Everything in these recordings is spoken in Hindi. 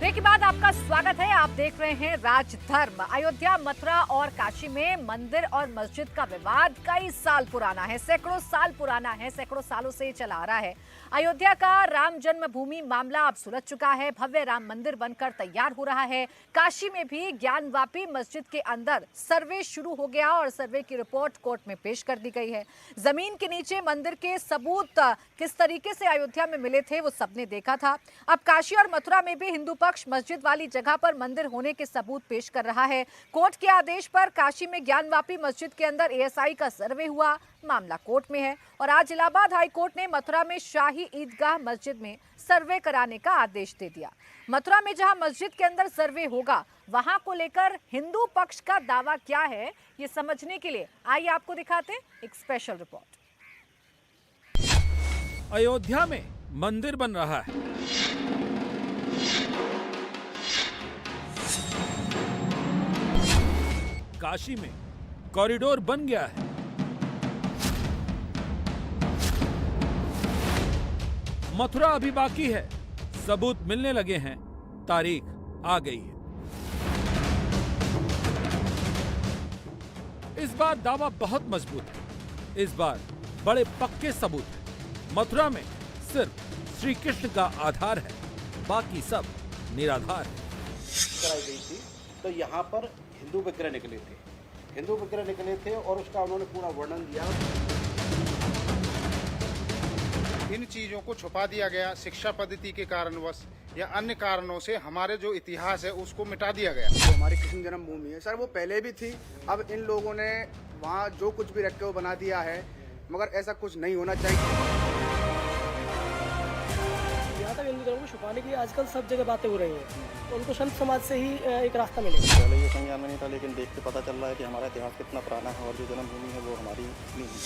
ब्रेक के बाद आपका स्वागत है। आप देख रहे हैं राजधर्म। अयोध्या, मथुरा और काशी में मंदिर और मस्जिद का विवाद कई साल पुराना है, सैकड़ों साल पुराना है, सैकड़ों सालों से चला आ रहा है। अयोध्या का राम जन्मभूमि मामला अब सुलझ चुका है, भव्य राम मंदिर बनकर तैयार हो रहा है। काशी में भी ज्ञानवापी मस्जिद के अंदर सर्वे शुरू हो गया और सर्वे की रिपोर्ट कोर्ट में पेश कर दी गई है। जमीन के नीचे मंदिर के सबूत किस तरीके से अयोध्या में मिले थे वो सबने देखा था। अब काशी और मथुरा में भी हिंदू पक्ष मस्जिद वाली जगह पर मंदिर होने के सबूत पेश कर रहा है। कोर्ट के आदेश पर काशी में ज्ञानवापी मस्जिद के अंदर एएसआई का सर्वे हुआ, मामला कोर्ट में है। और आज इलाहाबाद हाई कोर्ट ने मथुरा में शाही ईदगाह मस्जिद में सर्वे कराने का आदेश दे दिया। मथुरा में जहां मस्जिद के अंदर सर्वे होगा, वहां को लेकर हिंदू पक्ष का दावा क्या है, ये समझने के लिए आइए आपको दिखाते हैं एक स्पेशल रिपोर्ट। अयोध्या में मंदिर बन रहा है। काशी में कॉरिडोर बन गया है। मथुरा अभी बाकी है, सबूत मिलने लगे हैं, तारीख आ गई है। इस बार दावा बहुत मजबूत है, इस बार बड़े पक्के सबूत हैं। मथुरा में सिर्फ श्री कृष्ण का आधार है, बाकी सब निराधार है। कराई गई थी तो यहाँ पर हिंदू विग्रह निकले थे और उसका उन्होंने पूरा वर्णन दिया। इन चीजों को छुपा दिया गया, शिक्षा पद्धति के कारणवश या अन्य कारणों से हमारे जो इतिहास है उसको मिटा दिया गया। जो हमारी कृष्ण जन्मभूमि है सर, वो पहले भी थी। अब इन लोगों ने वहाँ जो कुछ भी रख के वो बना दिया है, मगर ऐसा कुछ नहीं होना चाहिए। यहाँ तक हिंदू धर्म को छुपाने की आजकल सब जगह बातें हो रही हैं, तो उनको संत समाज से ही एक रास्ता मिलेगा। पहले ये संज्ञान में नहीं था, लेकिन देख के पता चल रहा है कि हमारा इतिहास कितना पुराना है और जो जन्मभूमि है वो हमारी नहीं है।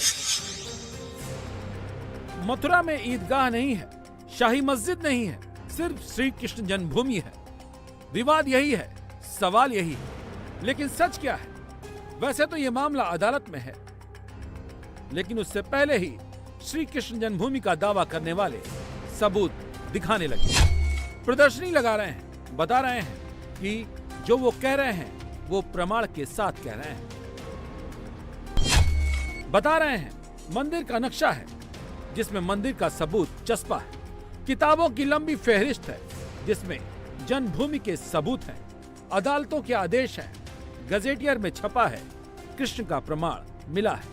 मथुरा में ईदगाह नहीं है, शाही मस्जिद नहीं है, सिर्फ श्री कृष्ण जन्मभूमि है। विवाद यही है, सवाल यही है, लेकिन सच क्या है? वैसे तो ये मामला अदालत में है, लेकिन उससे पहले ही श्री कृष्ण जन्मभूमि का दावा करने वाले सबूत दिखाने लगे, प्रदर्शनी लगा रहे हैं, बता रहे हैं कि जो वो कह रहे हैं वो प्रमाण के साथ कह रहे हैं। बता रहे हैं मंदिर का नक्शा है जिसमें मंदिर का सबूत चस्पा है, किताबों की लंबी फहरिस्त है जिसमें जन्मभूमि के सबूत हैं, अदालतों के आदेश हैं, गजेटियर में छपा है, कृष्ण का प्रमाण मिला है,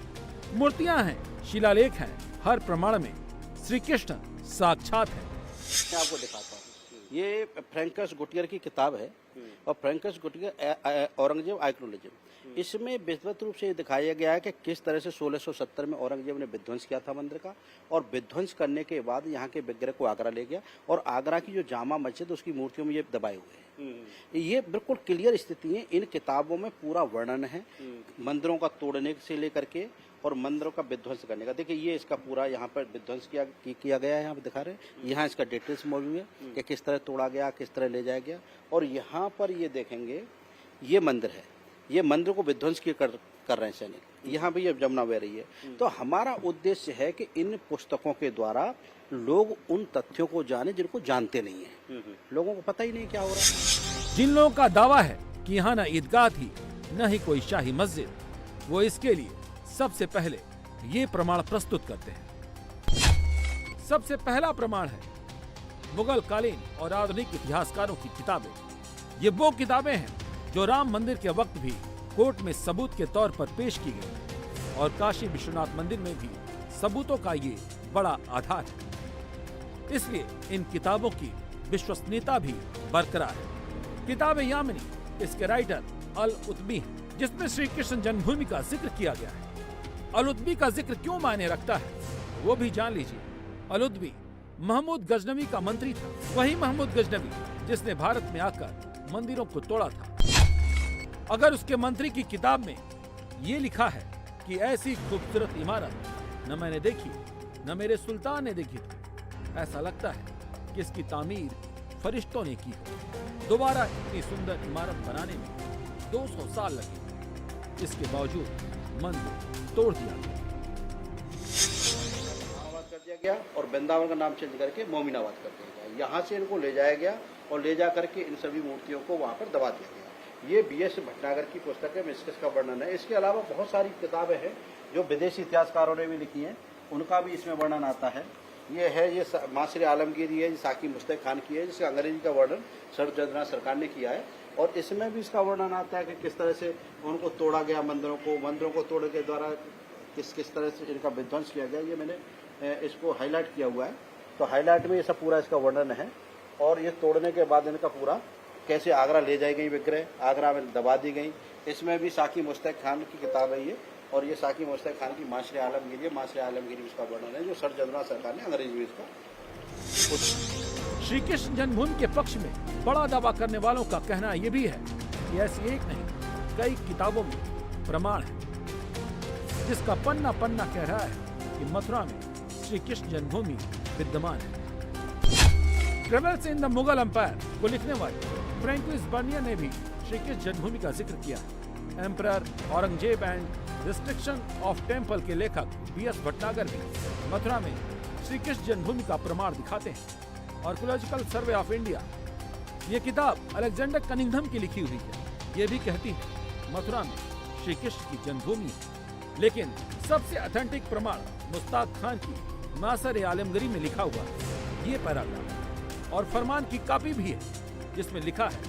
मूर्तियां हैं, शिलालेख हैं, हर प्रमाण में श्री कृष्ण साक्षात है। मैं आपको दिखाता हूँ, ये फ्रैंकस गुटियर की किताब है और फ्रैंकस गुटियर औरंगजेब आइक्नोलॉजी, इसमें विस्तृत रूप से दिखाया गया है कि किस तरह से 1670 में औरंगजेब ने विध्वंस किया था मंदिर का, और विध्वंस करने के बाद यहाँ के विग्रह को आगरा ले गया और आगरा की जो जामा मस्जिद उसकी मूर्तियों में ये दबाए हुए हैं। ये बिल्कुल क्लियर स्थिति है, इन किताबों में पूरा वर्णन है मंदिरों का तोड़ने से लेकर के और मंदिरों का विध्वंस करने का। देखिए ये इसका पूरा यहाँ पर विध्वंस किया गया है, यहाँ पे दिखा रहे हैं, यहाँ इसका डिटेल्स मौजूद है कि किस तरह तोड़ा गया, किस तरह ले जाया गया। और यहाँ पर ये देखेंगे, ये मंदिर है, ये मंदिर को विध्वंस कर रहे हैं सैनिक, यहाँ भी ये जमुना बह रही है। तो हमारा उद्देश्य है कि इन पुस्तकों के द्वारा लोग उन तथ्यों को जाने जिनको जानते नहीं है, लोगों को पता ही नहीं क्या हो रहा है। जिन लोगों का दावा है कि यहाँ न ईदगाह थी न ही कोई शाही मस्जिद, वो इसके लिए सबसे पहले ये प्रमाण प्रस्तुत करते हैं। सबसे पहला प्रमाण है मुगल कालीन और आधुनिक इतिहासकारों की किताबें। ये वो किताबें हैं जो राम मंदिर के वक्त भी कोर्ट में सबूत के तौर पर पेश की गई और काशी विश्वनाथ मंदिर में भी सबूतों का ये बड़ा आधार है। इसलिए इन किताबों की विश्वसनीयता भी बरकरार है। किताब यामिनी, इसके राइटर अल-उतबी हैं, जिसमें श्री कृष्ण जन्मभूमि का जिक्र किया गया है। अल-उतबी का जिक्र क्यों मायने रखता है वो भी जान लीजिए। अल-उतबी महमूद गजनवी का मंत्री था, वही महमूद गजनवी जिसने भारत में आकर मंदिरों को तोड़ा था। अगर उसके मंत्री की किताब में ये लिखा है कि ऐसी खूबसूरत इमारत न मैंने देखी न मेरे सुल्तान ने देखी थी, ऐसा लगता है कि इसकी तामीर फरिश्तों ने की है। दोबारा इतनी सुंदर इमारत बनाने में 200 साल लगे, इसके बावजूद मंदिर तोड़ दिया गया। कर दिया गया और वृंदावन का नाम चेंज करके मोमिनाबाद कर दिया गया। यहाँ से इनको ले जाया गया और ले जा करके इन सभी मूर्तियों को वहाँ पर दबा दिया गया। ये बीएस भटनागर की पुस्तक है, मिस्किस का वर्णन है। इसके अलावा बहुत सारी किताबें हैं जो विदेशी इतिहासकारों ने भी लिखी हैं, उनका भी इसमें वर्णन आता है। ये है, ये मासर आलमगीरी है, ये साकी मुस्तक खान की है, जिसका अंग्रेजी का वर्णन सर जदनाथ सरकार ने किया है। और इसमें भी इसका वर्णन आता है कि किस तरह से उनको तोड़ा गया, मंदिरों को तोड़ने के द्वारा किस तरह से इनका विध्वंस किया गया। ये मैंने इसको हाईलाइट किया हुआ है, तो हाईलाइट में ये सब पूरा इसका वर्णन है। और ये तोड़ने के बाद इनका पूरा कैसे आगरा ले जाई गई विग्रह, आगरा में दबा दी गई। इसमें भी साकी मुस्तक खान की किताब है ये, और ये साकी मुस्तक खान की मासर आलमगीरी है। मासर आलमगीरी उसका वर्णन है जो सर जदनाथ सरकार ने अंग्रेजी में इसका। श्री कृष्ण जन्मभूमि के पक्ष में बड़ा दावा करने वालों का कहना ये भी है कि ऐसी एक नहीं कई किताबों में प्रमाण है जिसका पन्ना पन्ना कह रहा है कि मथुरा में श्री कृष्ण जन्मभूमि विद्यमान है। Travels in the Mughal empire को लिखने वाले फ्रैंकोइस बर्नियर ने भी श्री कृष्ण जन्मभूमि का जिक्र किया है। Emperor Aurangzeb and restriction of temple के लेखक बीएस भटनागर भी मथुरा में श्री कृष्ण जन्मभूमि का प्रमाण दिखाते हैं। आर्कियोलॉजिकल सर्वे ऑफ इंडिया, ये किताब अलेक्जेंडर कनिंघम की लिखी हुई है, ये भी कहती है मथुरा में श्री कृष्ण की जन्मभूमि है। लेकिन सबसे ऑथेंटिक प्रमाण मुश्ताक खान की मासर आलमगीरी में लिखा हुआ है। ये पैराग्राफ और फरमान की कॉपी भी है जिसमें लिखा है,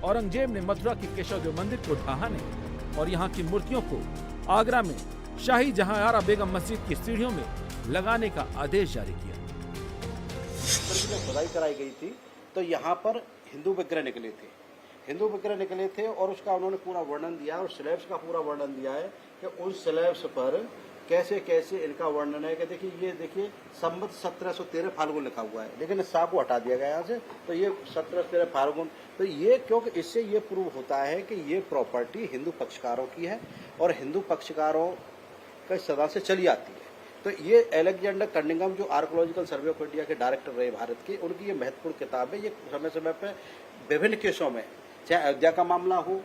औरंगजेब ने मथुरा के केशवदेव मंदिर को ढहाने और यहाँ की मूर्तियों को आगरा में शाही जहांआरा बेगम मस्जिद की सीढ़ियों में लगाने का आदेश जारी किया। जब खुदाई कराई गई थी तो यहाँ पर हिंदू विग्रह निकले थे और उसका उन्होंने पूरा वर्णन दिया और स्लैब्स का पूरा वर्णन दिया है कि उन स्लैब्स पर कैसे कैसे इनका वर्णन है। कि देखिए संवत 1713 फाल्गुन लिखा हुआ है, लेकिन इस सा को हटा दिया गया यहाँ से, तो ये 1713 फाल्गुन। तो ये क्योंकि इससे ये प्रूव होता है कि ये प्रॉपर्टी हिंदू पक्षकारों की है और हिंदू पक्षकारों का सदा से चली आती है। तो ये अलेक्जेंडर कनिंघम जो आर्कियोलॉजिकल सर्वे ऑफ इंडिया के डायरेक्टर रहे भारत के, उनकी ये महत्वपूर्ण किताब है। ये समय समय पर विभिन्न केसों में, चाहे अयोध्या का मामला हो,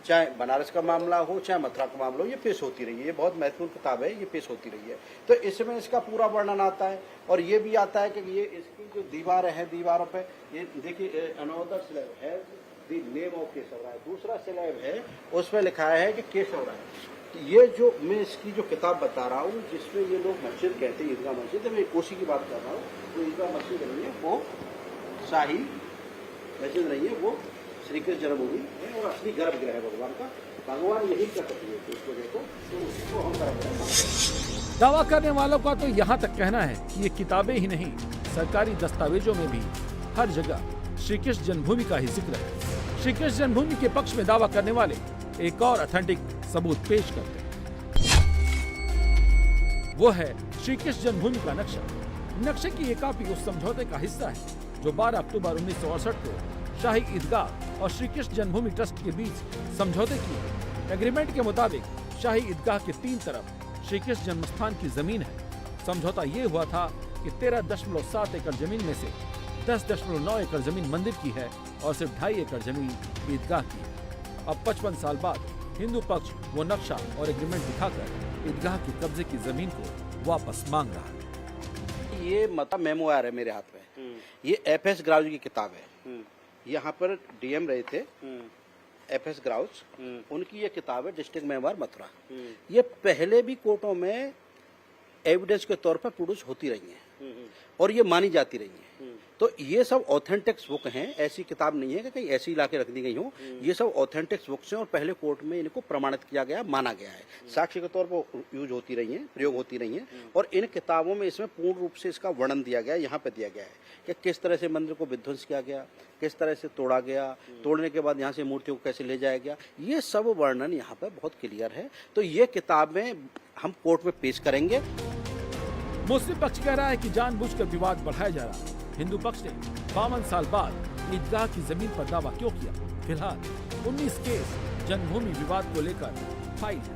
चाहे बनारस का मामला हो, चाहे मथुरा का मामला हो, ये पेश होती रही है। ये बहुत महत्वपूर्ण किताब है, ये पेश होती रही है। तो इसमें इसका पूरा वर्णन आता है और ये भी आता है कि ये इसकी जो दीवारें हैं, दीवारों पे ये देखिए अनोदर स्लैब है द नेम ऑफ केशव राय, दूसरा स्लैब है उसमें लिखा है कि केशव राय। ये जो मैं इसकी जो किताब बता रहा हूँ जिसमें ये लोग मस्जिद कहते हैं, ईदगाह मस्जिद, मैं कोसी की बात कर रहा हूँ, तो ईदगाह मस्जिद नहीं है, वो शाही मस्जिद नहीं है, वो श्री कृष्ण जन्मभूमि है और असली गर्भगृह है भगवान का। भगवान यही कर सकती है, उसको देखो तो उसको हम गर्भगृह। दावा करने वालों का तो यहाँ तक कहना है कि ये किताबें ही नहीं, सरकारी दस्तावेजों में भी हर जगह श्री कृष्ण जन्मभूमि का ही जिक्र है। श्री कृष्ण जन्मभूमि के पक्ष में दावा करने वाले एक और ऑथेंटिक सबूत पेश करते हैं, वो है श्री कृष्ण जन्मभूमि का नक्शा। नक्शे की ये कॉपी उस समझौते का हिस्सा है जो 12 अक्टूबर 1968 को शाही ईदगाह और श्री कृष्ण जन्मभूमि ट्रस्ट के बीच समझौते किए। एग्रीमेंट के मुताबिक शाही ईदगाह के 3 तरफ श्री कृष्ण जन्मस्थान की जमीन है। समझौता ये हुआ था कि 13.7 एकड़ जमीन में से 10.9 एकड़ जमीन मंदिर की है और सिर्फ 2.5 एकड़ जमीन ईदगाह की है। अब 55 साल बाद हिंदू पक्ष वो नक्शा और एग्रीमेंट दिखाकर ईदगाह के कब्जे की जमीन को वापस मांग रहा है। ये मतलब मेमोयर है मेरे हाथ में, ये एफएस ग्राउज की किताब है। यहाँ पर डीएम रहे थे एफएस ग्राउज, उनकी ये किताब है डिस्ट्रिक्ट मेमोयर मथुरा। ये पहले भी कोर्टों में एविडेंस के तौर पर प्रोड्यूस होती रही है और ये मानी जाती रही है। तो ये सब ऑथेंटिक्स बुक हैं, ऐसी किताब नहीं है कि कहीं ऐसी ला के रख दी गई हो। ये सब ऑथेंटिक्स बुक्स हैं और पहले कोर्ट में इनको प्रमाणित किया गया, माना गया है, साक्ष्य के तौर पर यूज होती रही हैं, प्रयोग होती रही हैं। और इन किताबों में इसमें पूर्ण रूप से इसका वर्णन दिया गया है, यहाँ पे दिया गया है कि किस तरह से मंदिर को विध्वंस किया गया, किस तरह से तोड़ा गया, तोड़ने के बाद यहाँ से मूर्तियों को कैसे ले जाया गया, ये सब वर्णन यहाँ पर बहुत क्लियर है। तो ये किताबें हम कोर्ट में पेश करेंगे। मुस्लिम पक्ष कह रहा है कि जानबूझकर विवाद बढ़ाया जा रहा है। हिंदू पक्ष ने 52 साल बाद ईदगाह की जमीन पर दावा क्यों किया? फिलहाल 19 केस जन्मभूमि विवाद को लेकर फाइल है।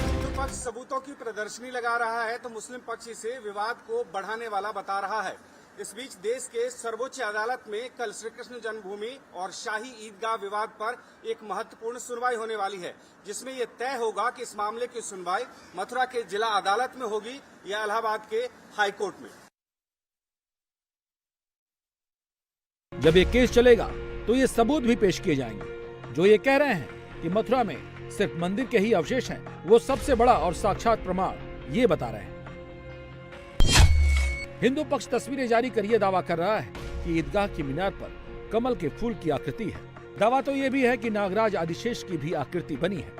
हिंदू पक्ष सबूतों की प्रदर्शनी लगा रहा है तो मुस्लिम पक्ष इसे विवाद को बढ़ाने वाला बता रहा है। इस बीच देश के सर्वोच्च अदालत में कल श्री कृष्ण जन्मभूमि और शाही ईदगाह विवाद पर एक महत्वपूर्ण सुनवाई होने वाली है, जिसमें यह तय होगा कि इस मामले की सुनवाई मथुरा के जिला अदालत में होगी या इलाहाबाद के हाई कोर्ट में। जब ये केस चलेगा तो ये सबूत भी पेश किए जाएंगे। जो ये कह रहे हैं कि मथुरा में सिर्फ मंदिर के ही अवशेष हैं, वो सबसे बड़ा और साक्षात प्रमाण ये बता रहे हैं। हिंदू पक्ष तस्वीरें जारी कर यह दावा कर रहा है कि ईदगाह की मीनार पर कमल के फूल की आकृति है। दावा तो यह भी है कि नागराज आदिशेष की भी आकृति बनी है।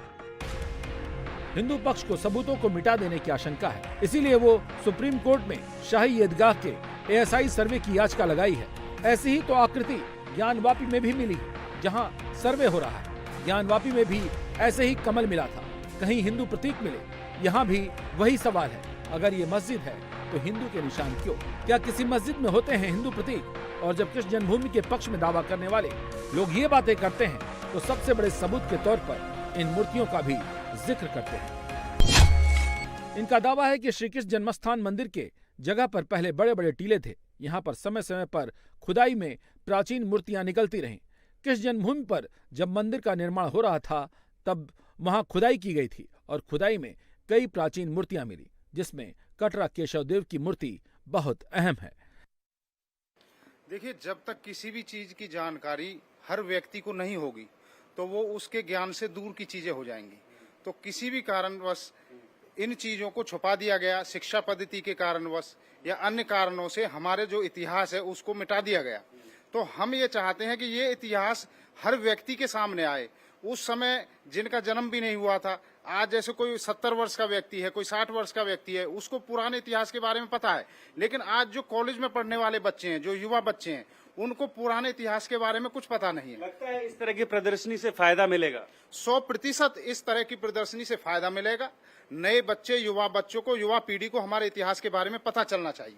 हिंदू पक्ष को सबूतों को मिटा देने की आशंका है, इसीलिए वो सुप्रीम कोर्ट में शाही ईदगाह के ASI सर्वे की याचिका लगाई है। ऐसी ही तो आकृति ज्ञानवापी में भी मिली, जहां सर्वे हो रहा है। ज्ञानवापी में भी ऐसे ही कमल मिला था, कहीं हिंदू प्रतीक मिले। यहाँ भी वही सवाल है, अगर ये मस्जिद है तो हिंदू के निशान क्यों? क्या किसी मस्जिद में होते हैं हिंदू प्रतीक? और जब कृष्ण जन्मभूमि के पक्ष में दावा करने वाले लोग ये बातें करते हैं तो सबसे बड़े सबूत के तौर पर इन मूर्तियों का भी जिक्र करते हैं। इनका दावा है कि श्री कृष्ण जन्मस्थान मंदिर के जगह पर पहले बड़े बड़े टीले थे। यहाँ पर समय समय पर खुदाई में प्राचीन मूर्तियां निकलती रहीं। कृष्ण जन्मभूमि पर जब मंदिर का निर्माण हो रहा था तब वहां खुदाई की गई थी और खुदाई में कई प्राचीन मूर्तियां मिली, जिसमें कटरा केशव देव की मूर्ति बहुत अहम है। देखिए, जब तक किसी भी चीज की जानकारी हर व्यक्ति को नहीं होगी तो वो उसके ज्ञान से दूर की चीजें हो जाएंगी। तो किसी भी कारणवश इन चीजों को छुपा दिया गया, शिक्षा पद्धति के कारणवश या अन्य कारणों से हमारे जो इतिहास है उसको मिटा दिया गया। तो हम ये चाहते हैं कि ये इतिहास हर व्यक्ति के सामने आए। उस समय जिनका जन्म भी नहीं हुआ था, आज जैसे कोई 70 वर्ष का व्यक्ति है, कोई 60 वर्ष का व्यक्ति है, उसको पुराने इतिहास के बारे में पता है। लेकिन आज जो कॉलेज में पढ़ने वाले बच्चे हैं, जो युवा बच्चे हैं, उनको पुराने इतिहास के बारे में कुछ पता नहीं है। लगता है इस तरह की प्रदर्शनी से फायदा मिलेगा? 100% इस तरह की प्रदर्शनी से फायदा मिलेगा। नए बच्चे, युवा बच्चों को, युवा पीढ़ी को हमारे इतिहास के बारे में पता चलना चाहिए।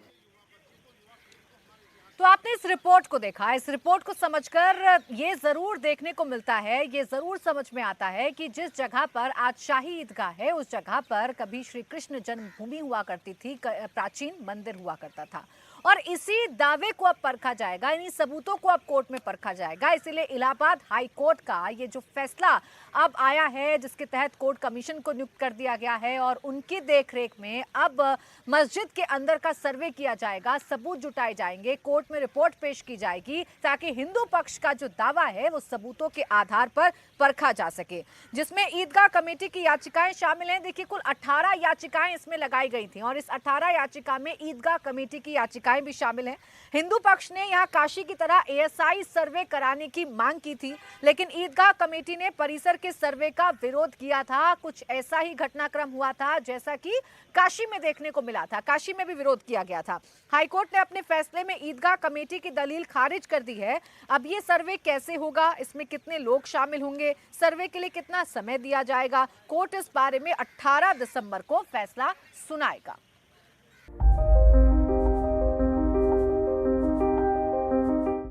तो आपने इस रिपोर्ट को देखा, इस रिपोर्ट को समझकर ये जरूर देखने को मिलता है, ये जरूर समझ में आता है कि जिस जगह पर आज शाही ईदगाह है उस जगह पर कभी श्री कृष्ण जन्मभूमि हुआ करती थी, प्राचीन मंदिर हुआ करता था। और इसी दावे को अब परखा जाएगा, इन्हीं सबूतों को अब कोर्ट में परखा जाएगा। इसीलिए इलाहाबाद हाई कोर्ट का ये जो फैसला अब आया है, जिसके तहत कोर्ट कमीशन को नियुक्त कर दिया गया है और उनकी देखरेख में अब मस्जिद के अंदर का सर्वे किया जाएगा, सबूत जुटाए जाएंगे, कोर्ट में रिपोर्ट पेश की जाएगी ताकि हिंदू पक्ष का जो दावा है वो सबूतों के आधार पर परखा जा सके, जिसमें ईदगाह कमेटी की याचिकाएं शामिल हैं। देखिए, कुल 18 याचिकाएं इसमें लगाई गई थी और इस 18 याचिका में ईदगाह कमेटी की याचिकाएं भी शामिल हैं। हिंदू पक्ष ने यहां काशी की तरह ASI सर्वे कराने की मांग की थी, लेकिन ईदगाह कमेटी ने परिसर के सर्वे का विरोध किया था। कुछ ऐसा ही घटनाक्रम हुआ था जैसा कि काशी में देखने को मिला था, काशी में भी विरोध किया गया था। हाईकोर्ट ने अपने फैसले में ईदगाह कमेटी की दलील खारिज कर दी है। अब ये सर्वे कैसे होगा, इसमें कितने लोग शामिल होंगे, सर्वे के लिए कितना समय दिया जाएगा, कोर्ट इस बारे में 18 दिसंबर को फैसला सुनाएगा।